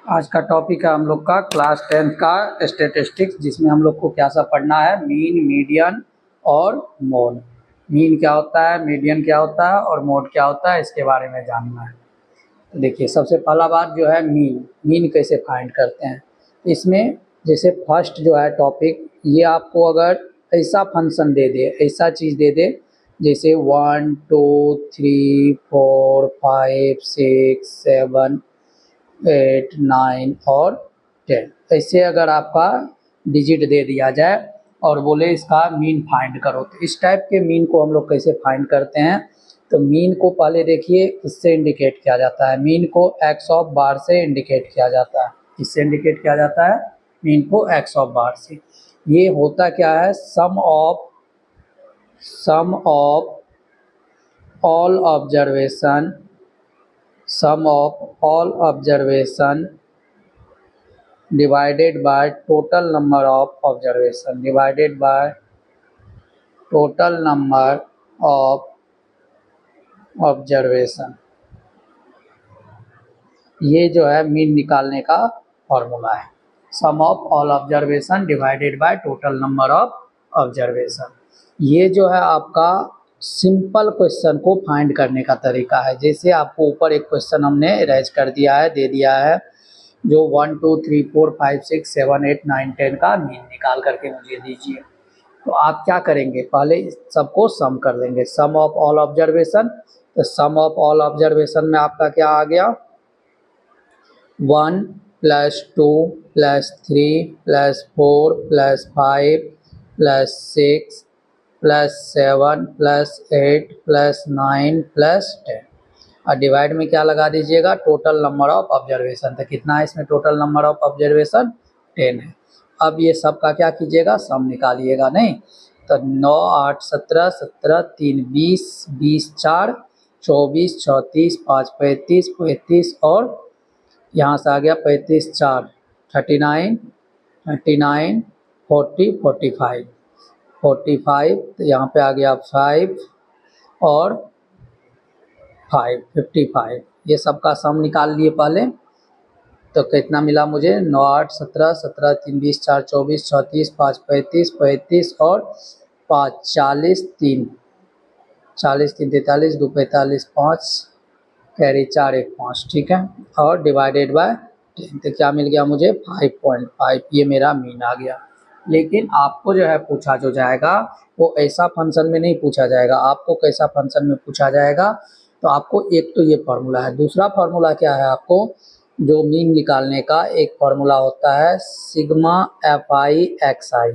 आज का टॉपिक है हम लोग का क्लास 10th का स्टैटिस्टिक्स, जिसमें हम लोग को क्या सा पढ़ना है, मीन, मीडियन और मोड। मीन क्या होता है, मीडियन क्या होता है और मोड क्या होता है, इसके बारे में जानना है। तो देखिए, सबसे पहला बात जो है मीन। मीन कैसे फाइंड करते हैं इसमें। जैसे फर्स्ट जो है टॉपिक, ये आपको अगर ऐसा फंक्शन दे दे, ऐसा चीज़ दे दे, जैसे 1 2 3 4 5 6 7 8 9 और 10, ऐसे अगर आपका डिजिट दे दिया जाए और बोले इसका मीन फाइंड करो, तो इस टाइप के मीन को हम लोग कैसे फाइंड करते हैं। तो मीन को पहले देखिए किससे इंडिकेट किया जाता है। मीन को एक्स ऑफ बार से इंडिकेट किया जाता है। किससे इंडिकेट किया जाता है? मीन को एक्स ऑफ बार से। ये होता क्या है, sum of all observation, sum of all observation divided by total number of observation, divided by total number of observation। ये जो है मीन निकालने का फॉर्मूला है, sum of all observation divided by total number of observation. ये जो है आपका सिंपल क्वेश्चन को फाइंड करने का तरीका है। जैसे आपको ऊपर एक क्वेश्चन हमने रेज कर दिया है, दे दिया है, जो 1 2 3 4 5 6 7 8 9 10 का मीन निकाल करके मुझे दीजिए। तो आप क्या करेंगे, पहले सबको सम कर लेंगे, सम ऑफ ऑल ऑब्जर्वेशन। तो सम ऑफ ऑल ऑब्जर्वेशन में आपका क्या आ गया, 1 + 2 + 3 + 4 + 5 + 6 + 7 + 8 + 9 + 10। और डिवाइड में क्या लगा दीजिएगा, टोटल नंबर ऑफ ऑब्जर्वेशन। तो कितना है इसमें टोटल नंबर ऑफ ऑब्जर्वेशन, 10 है। अब ये सब का क्या कीजिएगा, सम निकालिएगा। नहीं तो 9 8 17 17 3 20 20 4 24 34 5 35 35 और यहाँ से आ गया 35 4 39 39 40 45 45। तो यहाँ पे आ गया 5 और 5 55। ये सब का सम निकाल लिए पहले। तो कितना मिला मुझे, 9 8 17 17 3 20 4 24 34 5 35 35 और 5 40 3 40 3 43 2 45 5 कैरी 4 1 5, ठीक है। और डिवाइडेड बाय 10, तो क्या मिल गया मुझे, 5.5। ये मेरा मीन आ गया। लेकिन आपको जो है पूछा जो जाएगा वो ऐसा फंक्शन में नहीं पूछा जाएगा। आपको कैसा फंक्शन में पूछा जाएगा, तो आपको एक तो ये फार्मूला है, दूसरा फार्मूला क्या है, आपको जो मीन निकालने का एक फार्मूला होता है, sigma FI XI,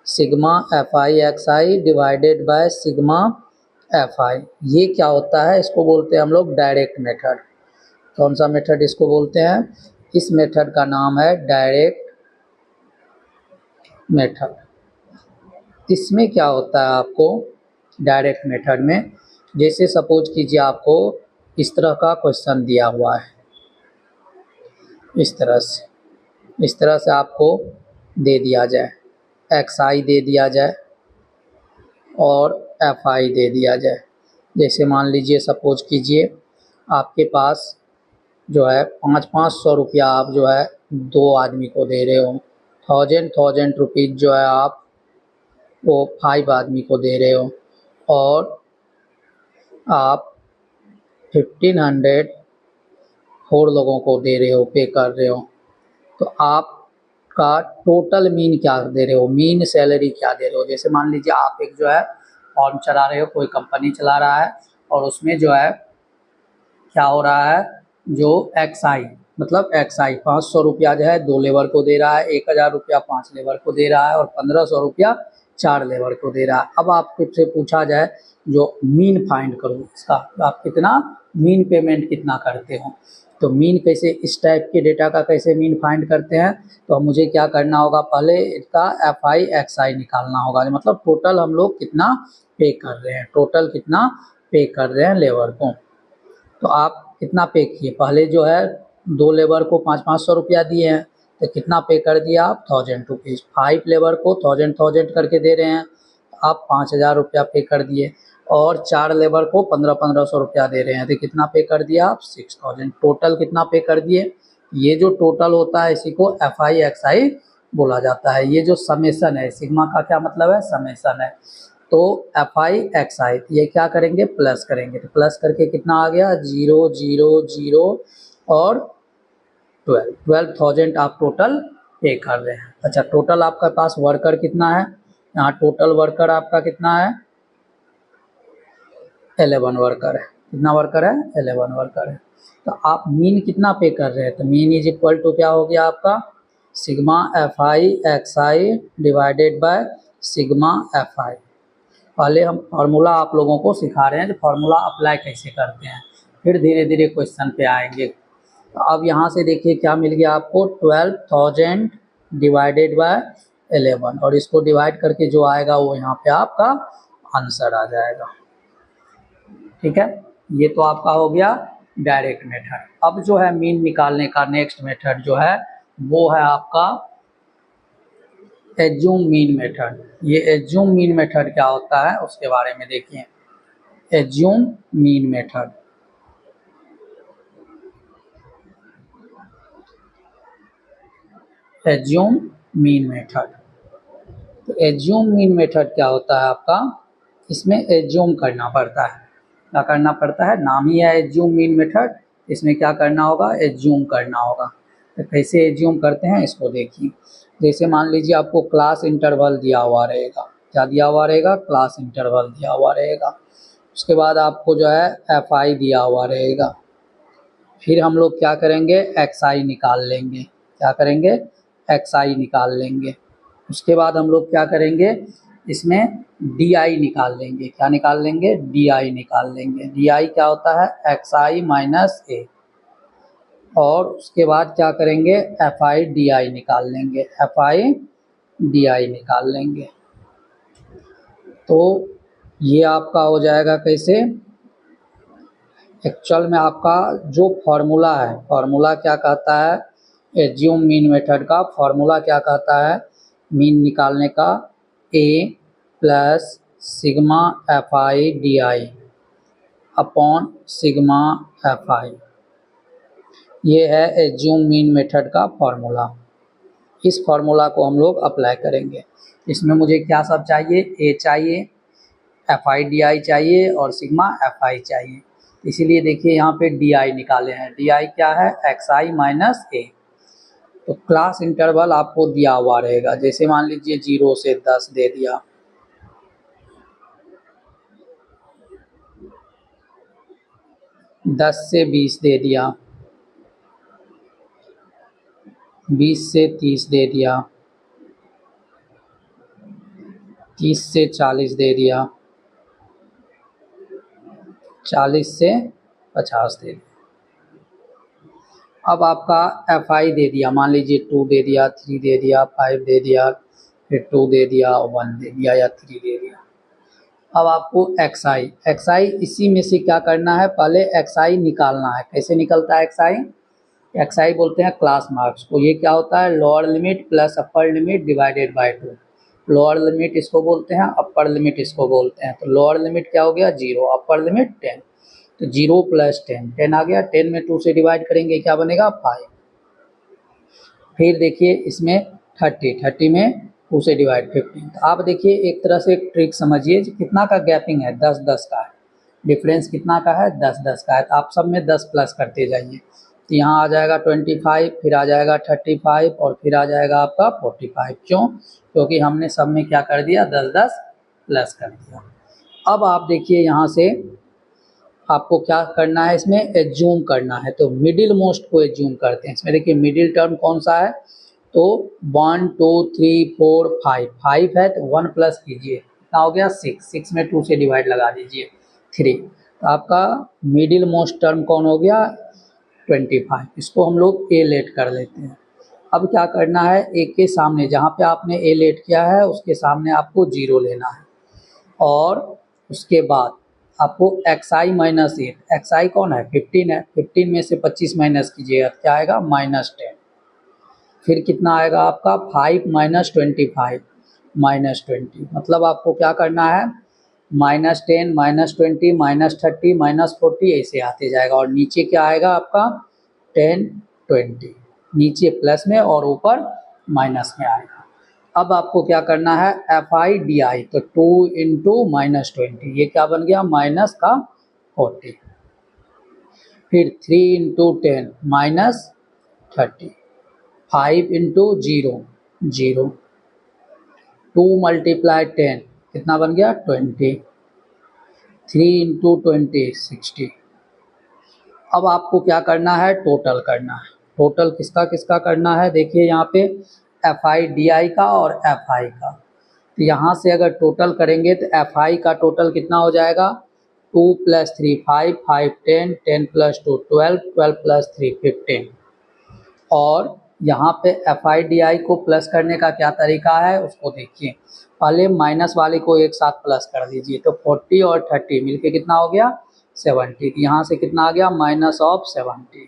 sigma FI XI divided by sigma FI। ये क्या होता है, इसको बोलते हैं हम लोग डायरेक्ट मेथड। कौन सा मेथड इसको बोलते हैं, इस मेथड का नाम है डायरेक्ट मेथड। इसमें क्या होता है, आपको डायरेक्ट मेथड में, जैसे सपोज कीजिए आपको इस तरह का क्वेश्चन दिया हुआ है, इस तरह से आपको दे दिया जाए, XI दे दिया जाए और FI दे दिया जाए। जैसे मान लीजिए, सपोज कीजिए आपके पास जो है 500 रुपया आप जो है 2 आदमी को दे रहे हो, 1000 रुपीज़ जो है आप वो 5 आदमी को दे रहे हो, और आप 1500 4 लोगों को दे रहे हो, पे कर रहे हो। तो आपका टोटल मीन क्या दे रहे हो, मीन सैलरी क्या दे रहे हो। जैसे मान लीजिए आप एक जो है फॉर्म चला रहे हो, कोई कंपनी चला रहा है, और उसमें जो है क्या हो रहा है, जो XI मतलब XI 500 रुपया जो है 2 लेबर को दे रहा है, 1000 रुपया 5 लेबर को दे रहा है, और 1500 रुपया 4 लेबर को दे रहा है। अब आपसे पूछा जाए जो मीन फाइंड करो इसका, आप कितना मीन पेमेंट कितना करते हो। तो मीन कैसे, इस टाइप के डेटा का कैसे मीन फाइंड करते हैं, तो मुझे क्या करना होगा, पहले इसका FI XI निकालना होगा, मतलब टोटल हम लोग कितना पे कर रहे हैं, टोटल कितना पे कर रहे हैं लेबर को। तो आप कितना पे किए, पहले जो है 2 लेबर को 500 रुपया दिए हैं, तो कितना पे कर दिया आप, 1000 रुपीज़। 5 लेबर को 1000 करके दे रहे हैं, आप 5000 रुपया पे कर दिए, और 4 लेबर को 1500 रुपया दे रहे हैं, तो कितना पे कर दिया आप, 6000। टोटल कितना पे कर दिए, ये जो टोटल होता है इसी को एफ आई एक्स आई बोला जाता है। ये जो समेशन है, सिग्मा का क्या मतलब है, समेशन है। तो एफ आई एक्स आई ये क्या करेंगे, प्लस करेंगे। तो प्लस करके कितना आ गया, 0 0 0 और 12,000 आप टोटल पे कर रहे हैं। अच्छा, टोटल आपके पास वर्कर कितना है, यहाँ टोटल वर्कर आपका कितना है, 11 वर्कर है। कितना वर्कर है, 11 वर्कर है। तो आप मीन कितना पे कर रहे हैं, तो मीन इज इक्वल टू क्या हो गया आपका, sigma F I x I divided by sigma F आई। पहले हम फार्मूला आप लोगों को सिखा रहे हैं कि फार्मूला अप्लाई कैसे करते हैं, फिर धीरे धीरे क्वेश्चन पे आएंगे। तो अब यहाँ से देखिए क्या मिल गया आपको, 12,000 डिवाइडेड बाय 11, और इसको डिवाइड करके जो आएगा वो यहाँ पे आपका आंसर आ जाएगा। ठीक है, ये तो आपका हो गया डायरेक्ट मेथड। अब जो है मीन निकालने का नेक्स्ट मेथड जो है वो है आपका एज्यूम मीन मेथड। ये एज्यूम मीन मेथड क्या होता है उसके बारे में देखिए। Assume mean method, assume mean method. तो एज्यूम मीन मेथड क्या होता है आपका, इसमें एज्यूम करना पड़ता है। क्या करना पड़ता है, नाम ही है एज्यूम मीन मेथड, इसमें क्या करना होगा, एज्यूम करना होगा। तो कैसे एज्यूम करते हैं इसको देखिए। जैसे मान लीजिए आपको क्लास इंटरवल दिया हुआ रहेगा, क्या दिया हुआ रहेगा, क्लास इंटरवल दिया हुआ रहेगा। उसके बाद आपको जो है एफ आई दिया हुआ रहेगा। फिर हम लोग क्या करेंगे, एक्स आई निकाल लेंगे। क्या करेंगे, एक्स आई निकाल लेंगे। उसके बाद हम लोग क्या करेंगे, इसमें डी आई निकाल लेंगे। क्या निकाल लेंगे, डी आई निकाल लेंगे। डी आई क्या होता है, एक्स आई माइनस ए। और उसके बाद क्या करेंगे, एफ आई डी आई निकाल लेंगे, एफ आई डी आई निकाल लेंगे। तो ये आपका हो जाएगा कैसे, एक्चुअल में आपका जो फॉर्मूला है, फॉर्मूला क्या कहता है, एज्यूम मीन मेथड का फॉर्मूला क्या कहता है, मीन निकालने का, A plus sigma F I D I upon sigma F I. ये है एज्यूम मीन मेथड का फॉर्मूला। इस फॉर्मूला को हम लोग अप्लाई करेंगे। इसमें मुझे क्या सब चाहिए, ए चाहिए, एफ आई डी आई चाहिए और सिग्मा एफ आई चाहिए। इसीलिए देखिए यहाँ पे डी आई निकाले हैं। डी आई क्या है, एक्स आई माइनस ए। तो क्लास इंटरवल आपको दिया हुआ रहेगा, जैसे मान लीजिए 0 से 10 दे दिया, 10 से 20 दे दिया, 20 से 30 दे दिया, 30 से 40 दे दिया, 40 से 50 दे दिया। अब आपका एफ आई दे दिया, मान लीजिए 2 दे दिया, 3 दे दिया, 5 दे दिया, फिर 2 दे दिया, 1 दे दिया या 3 दे दिया। अब आपको एक्स आई इसी में से क्या करना है, पहले एक्स आई निकालना है। कैसे निकलता है एक्स आई, एक्स आई बोलते हैं क्लास मार्क्स को। ये क्या होता है, lower limit plus upper limit divided by 2। Lower limit इसको बोलते हैं, अपर लिमिट इसको बोलते हैं। तो लोअर लिमिट क्या हो गया, 0, अपर लिमिट 10। तो 0 प्लस 10, 10 आ गया, 10 में 2 से डिवाइड करेंगे क्या बनेगा, 5। फिर देखिए इसमें 30 में 2 से डिवाइड 15। तो आप देखिए एक तरह से एक ट्रिक समझिए, कितना का गैपिंग है, 10-10 का है, डिफरेंस कितना का है, 10-10 का है। तो आप सब में 10 प्लस करते जाइए। तो यहाँ आ जाएगा 25, फिर आ जाएगा 35 और फिर आ जाएगा आपका 45। क्यों, क्योंकि हमने सब में क्या कर दिया, 10-10 प्लस कर दिया। अब आप देखिए यहाँ से आपको क्या करना है, इसमें एज्यूम करना है। तो मिडिल मोस्ट को एज्यूम करते हैं। इसमें देखिए मिडिल टर्म कौन सा है, तो 1 2 3 4 5 है, तो 1 प्लस कीजिए, कितना हो गया, 6 में 2 से डिवाइड लगा दीजिए, 3। तो आपका मिडिल मोस्ट टर्म कौन हो गया, 25। इसको हम लोग ए लेट कर लेते हैं। अब क्या करना है, ए के सामने जहाँ पे आपने ए लेट किया है उसके सामने आपको 0 लेना है, और उसके बाद आपको एक्स आई माइनस 8, एक्स आई कौन है, 15 है, 15 में से 25 माइनस कीजिएगा, क्या आएगा, -10। फिर कितना आएगा आपका, 5 माइनस 25 माइनस 20। मतलब आपको क्या करना है, -10 -20 -30 -40 ऐसे आते जाएगा। और नीचे क्या आएगा आपका, 10 20, नीचे प्लस में और ऊपर माइनस में आएगा। अब आपको क्या करना है, FI/DI, तो 2 इंटू -20, ये क्या बन गया, माइनस का 40। फिर 3 इंटू 10 -30, 5 इंटू 0 0, 2 मल्टीप्लाई 10 कितना बन गया 20, 3 इंटू 20 60। अब आपको क्या करना है, टोटल करना है। टोटल किसका किसका करना है, देखिए यहाँ पे FI/DI का और FI का। तो यहाँ से अगर टोटल करेंगे तो FI का टोटल कितना हो जाएगा, 2 + 3 5, 5 10, 10 + 2 12, 12 + 3 15। और यहाँ पे FI/DI को प्लस करने का क्या तरीका है उसको देखिए। पहले माइनस वाले को एक साथ प्लस कर दीजिए, तो 40 और 30 मिलके कितना हो गया 70। यहाँ से कितना आ गया -70।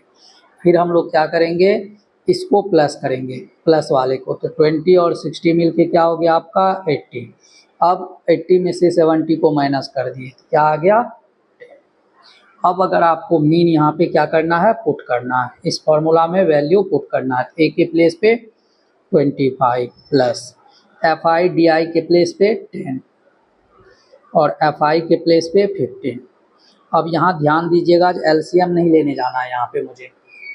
फिर हम लोग क्या करेंगे, इसको प्लस करेंगे, प्लस वाले को, तो 20 और 60 मिलके क्या हो गया आपका 80। अब 80 में से 70 को माइनस कर दिए तो क्या आ गया। अब अगर आपको मीन यहाँ पे क्या करना है, पुट करना है, इस फॉर्मूला में वैल्यू पुट करना है। ए के प्लेस पे 25 प्लस FI/DI के प्लेस पे 10 और FI के प्लेस पे 15। अब यहाँ ध्यान दीजिएगा, LCM नहीं लेने जाना है यहाँ पे,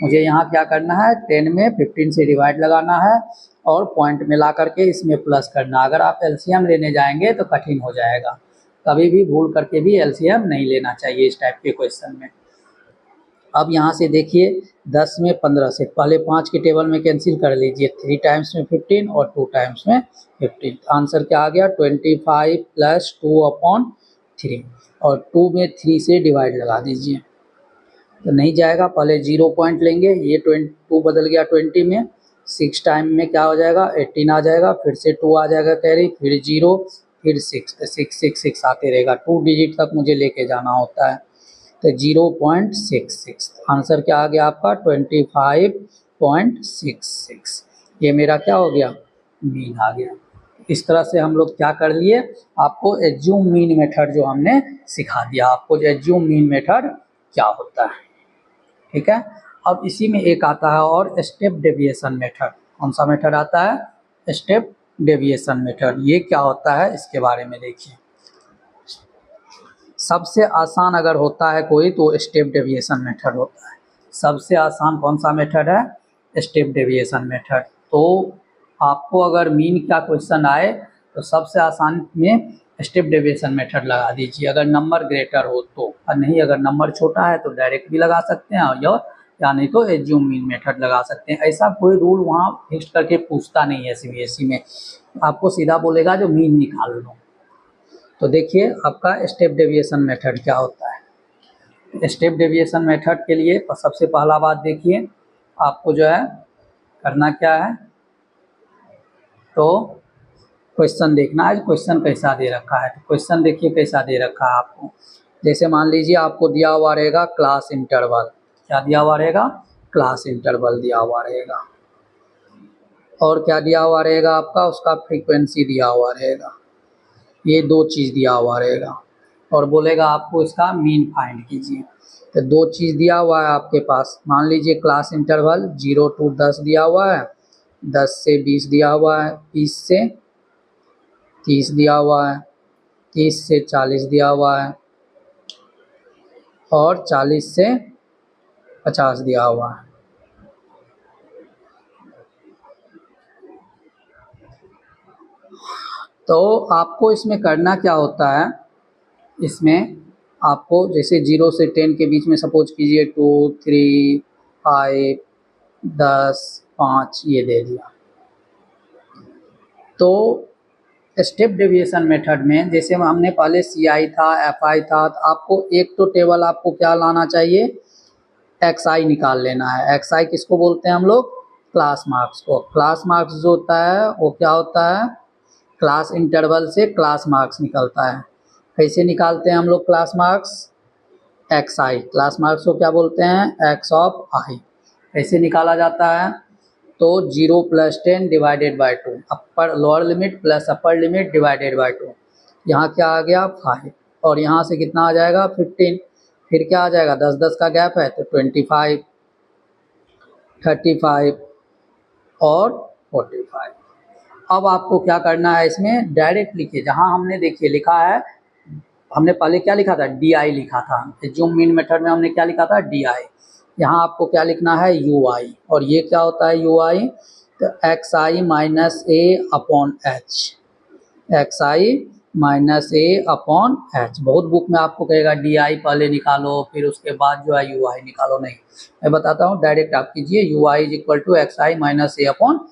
मुझे यहाँ क्या करना है, 10 में 15 से डिवाइड लगाना है और पॉइंट मिला करके इसमें प्लस करना। अगर आप LCM लेने जाएंगे तो कठिन हो जाएगा, कभी भी भूल करके भी LCM नहीं लेना चाहिए इस टाइप के क्वेश्चन में। अब यहाँ से देखिए 10 में 15 से पहले 5 के टेबल में कैंसिल कर लीजिए, 3 टाइम्स में 15 और 2 टाइम्स में 15। आंसर क्या आ गया 25 + 2/3 और 2 में 3 से डिवाइड लगा दीजिए तो नहीं जाएगा। पहले 0 पॉइंट लेंगे, ये 2 बदल गया 20 में, 6 टाइम में क्या हो जाएगा 18 आ जाएगा, फिर से 2 आ जाएगा कैरी, फिर 0, फिर 6 6 6 6 आते रहेगा। 2 डिजिट तक मुझे लेके जाना होता है, तो 0.66। आंसर क्या आ गया आपका 25.66। ये मेरा क्या हो गया, मीन आ गया। इस तरह से हम लोग क्या कर लिए, आपको एज्यूम मीन मेथड जो हमने सिखा दिया, आपको एज्यूम मीन मेथड क्या होता है, ठीक है। अब इसी में एक आता है और स्टेप डेविएशन मेथड। कौन सा मेथड आता है, स्टेप डेविएशन मेथड। ये क्या होता है इसके बारे में देखिए। सबसे आसान अगर होता है कोई तो स्टेप डेविएशन मेथड होता है। सबसे आसान कौन सा मेथड है, स्टेप डेविएशन मेथड। तो आपको अगर मीन का क्वेश्चन आए तो सबसे आसान में स्टेप डेविएशन मेथड लगा दीजिए, अगर नंबर ग्रेटर हो तो, और नहीं अगर नंबर छोटा है तो डायरेक्ट भी लगा सकते हैं, और या नहीं तो एज्यूम मीन मेथड लगा सकते हैं। ऐसा कोई रूल वहाँ फिक्स करके पूछता नहीं है CBSE में, आपको सीधा बोलेगा जो मीन निकाल लो। तो देखिए आपका स्टेप डेविएशन मेथड क्या होता है। स्टेप डेविएशन मेथड के लिए सबसे पहला बात देखिए, आपको जो है करना क्या है, तो क्वेश्चन देखना है, क्वेश्चन कैसा दे रखा है। तो क्वेश्चन देखिए कैसा दे रखा है आपको। जैसे मान लीजिए आपको दिया हुआ रहेगा क्लास इंटरवल, क्या दिया हुआ रहेगा, क्लास इंटरवल दिया हुआ रहेगा, और क्या दिया हुआ रहेगा आपका, उसका फ्रीक्वेंसी दिया हुआ रहेगा, ये 2 चीज़ दिया हुआ रहेगा, और बोलेगा आपको इसका मीन फाइंड कीजिए। तो 2 चीज़ दिया हुआ है आपके पास, मान लीजिए क्लास इंटरवल 0 to 10 दिया हुआ है, 10 से 20 दिया हुआ है, 20 से 30 दिया हुआ है, 30 से 40 दिया हुआ है, और 40 से 50 दिया हुआ है। तो आपको इसमें करना क्या होता है, इसमें आपको जैसे 0 से 10 के बीच में सपोज कीजिए 2 3 5 10 5 ये दे दिया। तो स्टेप डेविएशन मेथड में जैसे हमने पहले CI था FI था, तो आपको एक तो टेबल आपको क्या लाना चाहिए, XI निकाल लेना है। XI किसको बोलते हैं हम लोग, क्लास मार्क्स को। क्लास मार्क्स जो होता है वो क्या होता है, क्लास इंटरवल से क्लास मार्क्स निकलता है। कैसे निकालते हैं हम लोग class marks, XI, class marks को क्या बोलते हैं, X ऑफ I। कैसे निकाला जाता है, तो 0 + 10 divided by 2, upper lower limit plus upper limit divided by 2। यहाँ क्या आ गया 5, और यहाँ से कितना आ जाएगा 15, फिर क्या आ जाएगा 10 10 का गैप है तो 25, 35 और 45। अब आपको क्या करना है, इसमें डायरेक्ट लिखिए, जहाँ हमने देखिए लिखा है, हमने पहले क्या लिखा था, डी आई लिखा था, एज्यूम मीन मेथड में हमने क्या लिखा था, डी आई। यहाँ आपको क्या लिखना है, यू आई। और ये क्या होता है यू आई, तो x I minus A upon H, x I minus A upon H. बहुत बुक में आपको कहेगा डी आई पहले निकालो फिर उसके बाद जो है यू आई निकालो, नहीं, मैं बताता हूँ, डायरेक्ट आप कीजिए, U I is equal to X I minus A upon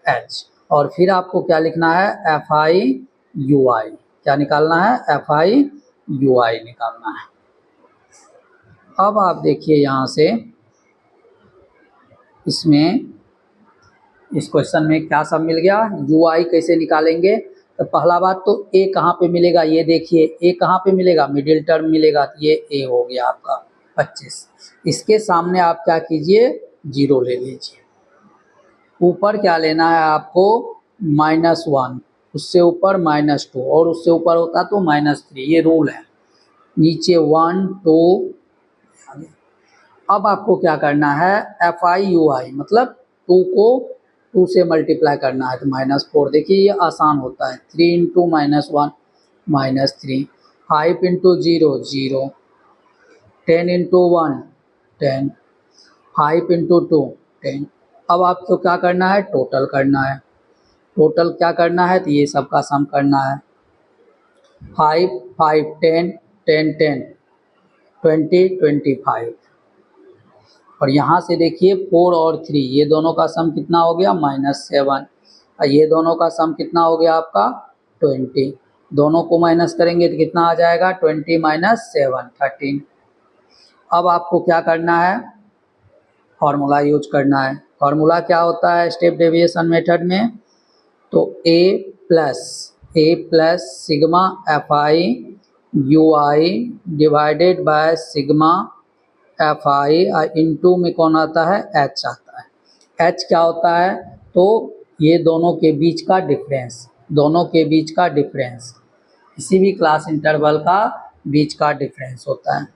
H. और फिर आपको क्या लिखना है, एफ आई यू आई, क्या निकालना है, एफ आई यू आई निकालना है। अब आप देखिए यहाँ से इसमें इस क्वेश्चन में क्या सब मिल गया, यू आई कैसे निकालेंगे। तो पहला बात तो ए कहाँ पे मिलेगा, ये देखिए ए कहाँ पे मिलेगा, मिडिल टर्म मिलेगा, तो ये ए हो गया आपका 25। इसके सामने आप क्या कीजिए, 0 ले लीजिए। ऊपर क्या लेना है आपको, -1, उससे ऊपर -2 और उससे ऊपर होता तो -3, ये रूल है। नीचे 1 2। अब आपको क्या करना है, एफ आई यू आई मतलब 2 को 2 से मल्टीप्लाई करना है, तो -4। देखिए ये आसान होता है, 3 इंटू -1 -3, 5 इंटू 0 0, 10 इंटू 1 10, 5 इंटू 2 10। अब आपको क्या करना है, टोटल करना है। टोटल क्या करना है, तो ये सब का सम करना है। 5 5 10 10 10 20 25। और यहाँ से देखिए 4 और 3, ये दोनों का सम कितना हो गया, -7। और ये दोनों का सम कितना हो गया आपका 20। दोनों को माइनस करेंगे तो कितना आ जाएगा, 20 - 7 13। अब आपको क्या करना है, फार्मूला यूज करना है। फार्मूला क्या होता है स्टेप डेविएशन मेथड में, तो A plus sigma F I U I divided by sigma F I, into में कौन आता है, एच आता है। एच क्या होता है, तो ये दोनों के बीच का डिफरेंस, दोनों के बीच का डिफरेंस, किसी भी क्लास इंटरवल का बीच का डिफरेंस होता है।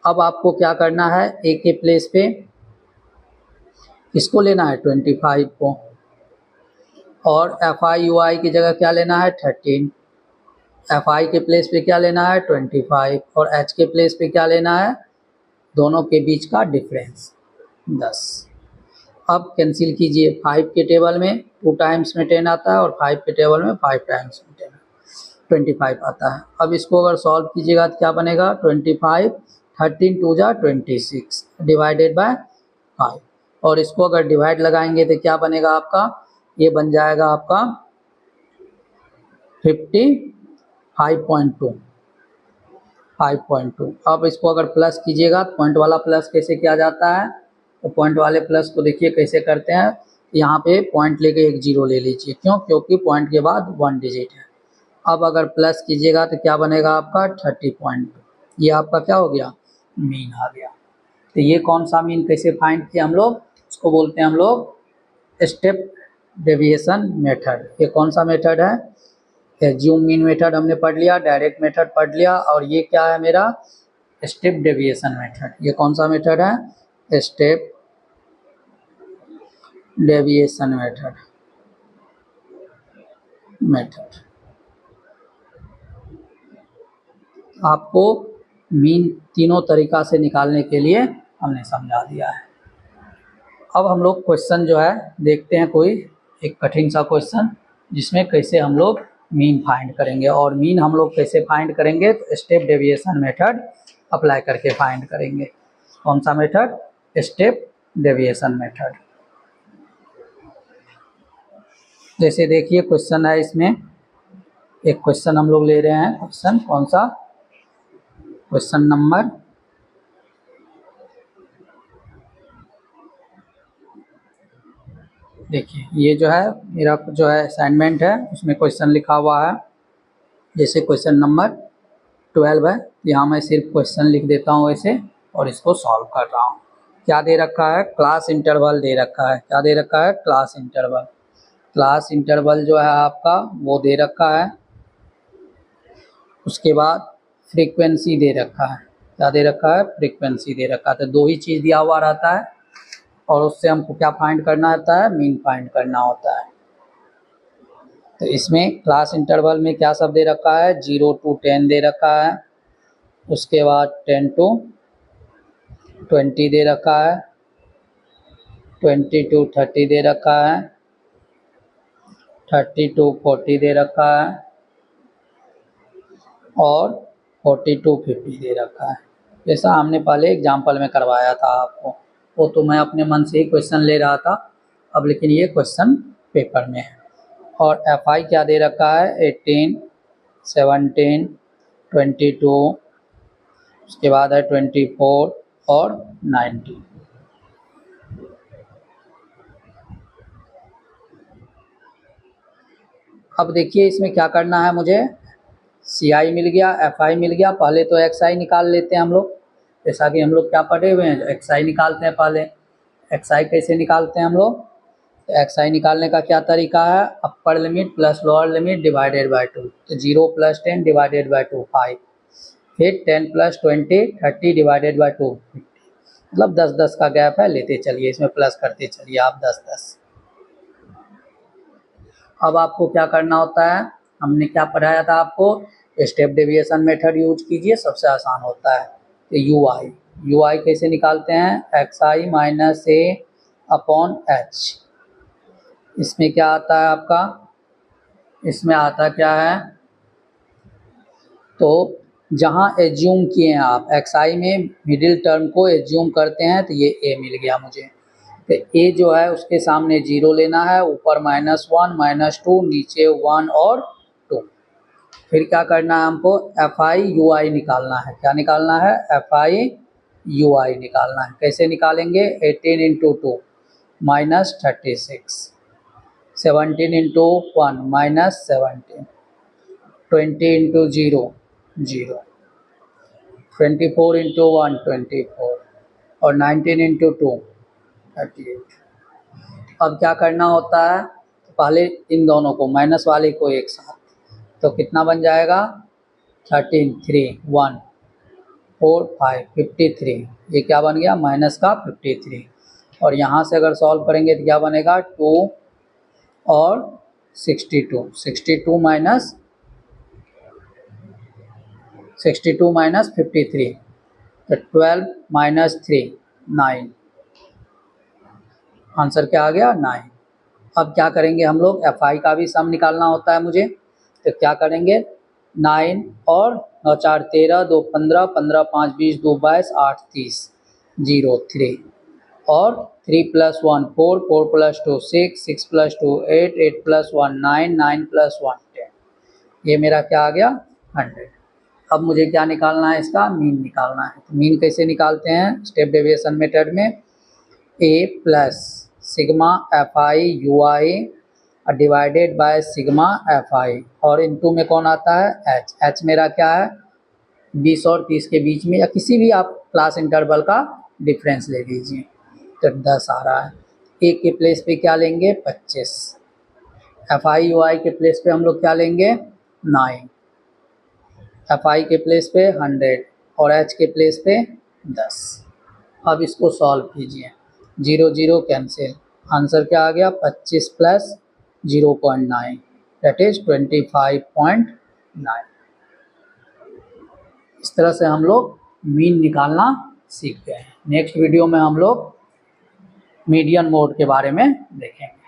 अब आपको क्या करना है, ए के प्लेस पे किसको लेना है, 25 को, और एफ आई यू आई की जगह क्या लेना है, 13। एफ आई के प्लेस पे क्या लेना है, 25, और एच के प्लेस पे क्या लेना है, दोनों के बीच का डिफरेंस 10। अब कैंसिल कीजिए, 5 के टेबल में 2 टाइम्स में 10 आता है और 5 के टेबल में 5 टाइम्स में 25 आता है। अब इसको अगर सॉल्व कीजिएगा तो क्या बनेगा, 25 13 2 जा 26 डिवाइडेड बाय 5। और इसको अगर डिवाइड लगाएंगे तो क्या बनेगा आपका, ये बन जाएगा आपका 55.2 5.2। अब इसको अगर प्लस कीजिएगा तो पॉइंट वाला प्लस कैसे किया जाता है, तो पॉइंट वाले प्लस को देखिए कैसे करते हैं, यहाँ पे पॉइंट लेके एक 0 ले लीजिए, क्यों, क्योंकि पॉइंट के बाद 1 डिजिट है। अब अगर प्लस कीजिएगा तो क्या बनेगा आपका 30.2, ये आपका क्या हो गया, मीन आ गया। तो ये कौन सा मीन कैसे फाइंड किया हम लोग, उसको बोलते हैं हम लोग स्टेप डेविएशन मेथड। ये कौन सा मेथड है, एज्यूम मीन मेथड हमने पढ़ लिया, डायरेक्ट मेथड पढ़ लिया, और ये क्या है मेरा स्टेप डेविएशन मेथड। ये कौन सा मेथड है, स्टेप डेविएशन मेथड। आपको मीन तीनों तरीका से निकालने के लिए हमने समझा दिया है। अब हम लोग क्वेश्चन जो है देखते हैं, कोई एक कठिन सा क्वेश्चन जिसमें कैसे हम लोग मीन फाइंड करेंगे। और मीन हम लोग कैसे फाइंड करेंगे, तो स्टेप डेविएशन मेथड अप्लाई करके फाइंड करेंगे। कौन सा मेथड, स्टेप डेविएशन मेथड। जैसे देखिए क्वेश्चन है, इसमें एक क्वेश्चन हम लोग ले रहे हैं, क्वेश्चन कौन सा, क्वेश्चन नंबर देखिए, ये जो है मेरा जो है असाइनमेंट है, उसमें क्वेश्चन लिखा हुआ है, जैसे क्वेश्चन नंबर 12 है, यहाँ मैं सिर्फ क्वेश्चन लिख देता हूँ ऐसे, और इसको सॉल्व कर रहा हूँ। क्या दे रखा है, क्लास इंटरवल दे रखा है, क्या दे रखा है, क्लास इंटरवल। क्लास इंटरवल जो है आपका वो दे रखा है, उसके बाद फ्रीक्वेंसी दे रखा है, क्या दे रखा है, फ्रीक्वेंसी दे रखा है। तो 2 ही चीज़ दिया हुआ रहता है, और उससे हमको क्या फाइंड करना होता है, मीन फाइंड करना होता है। तो इसमें क्लास इंटरवल में क्या सब दे रखा है, 0 to 10 दे रखा है, उसके बाद 10 to 20 दे रखा है, 20 to 30 दे रखा है, 30 to 40 दे रखा है और 40 to 50 दे रखा है। जैसा हमने पहले एग्जाम्पल में करवाया था आपको, वो तो मैं अपने मन से ही क्वेश्चन ले रहा था अब, लेकिन ये क्वेश्चन पेपर में है। और FI क्या दे रखा है, 18, 17, 22, उसके बाद है 24 और 19। अब देखिए इसमें क्या करना है, मुझे CI मिल गया, FI मिल गया, पहले तो XI निकाल लेते हैं हम लोग। जैसा कि हम लोग क्या पढ़े हुए हैं, XI निकालते हैं पहले। XI कैसे निकालते हैं हम लोग, तो XI निकालने का क्या तरीका है, upper limit plus lower limit divided by 2। तो 0 + 10 डिवाइडेड बाय 2 5, फिर 10 + 20 30 डिवाइडेड बाय 2 50। मतलब 10-10 का गैप है, लेते चलिए, इसमें प्लस करते चलिए आप 10-10। अब आपको क्या करना होता है, हमने क्या पढ़ाया था आपको, स्टेप डेविएशन मेथड यूज कीजिए, सबसे आसान होता है। तो UI कैसे निकालते हैं, XI - A/H। इसमें क्या आता है आपका, इसमें आता क्या है, तो जहां एज्यूम किए हैं आप XI में मिडिल टर्म को एज्यूम करते हैं, तो ये A मिल गया मुझे। तो A जो है उसके सामने 0 लेना है, ऊपर -1 -2, नीचे 1 और 2। फिर क्या करना है हमको, FI UI निकालना है। क्या निकालना है, FI UI निकालना है। कैसे निकालेंगे, 18 × 2 -36, 17 × 1 -17, 20 × 0 0, 24 × 1 24 और 19 × 2 38। अब क्या करना होता है, पहले इन दोनों को, माइनस वाले को एक साथ, तो कितना बन जाएगा, 13 3 1 4 5 53। ये क्या बन गया, माइनस का 53। और यहाँ से अगर सॉल्व करेंगे तो क्या बनेगा, 2 और 62, 62 माइनस 53, तो 12 - 3 9। आंसर क्या आ गया, 9। अब क्या करेंगे हम लोग, FI का भी सम निकालना होता है मुझे। तो क्या करेंगे, 9 और 9 4 13, 2 15, 15 5 20, 2 22, 8 30, 0 3 और 3 + 1 4, 4 + 2 6, 6 + 2 8, 8 + 1 9, 9 + 1 10। ये मेरा क्या आ गया, 100। अब मुझे क्या निकालना है, इसका मीन निकालना है। तो मीन कैसे निकालते हैं, स्टेप डेविएशन मेथड में, A + sigma FI UI divided by sigma FI, और इनटू में कौन आता है, H मेरा क्या है, 20 और 30 के बीच में, या किसी भी आप क्लास इंटरवल का डिफरेंस ले लीजिए। तो 10 आ रहा है। A के प्लेस पे क्या लेंगे, 25, FI UI के प्लेस पे हम लोग क्या लेंगे, 9, FI के प्लेस पे 100 और H के प्लेस पे 10। अब इसको सॉल्व कीजिए, 0 0 कैंसिल, आंसर क्या आ गया, 25 + 0.9 दैट इज 25.9। इस तरह से हम लोग मीन निकालना सीख गए हैं। नेक्स्ट वीडियो में हम लोग मीडियन मोड के बारे में देखेंगे।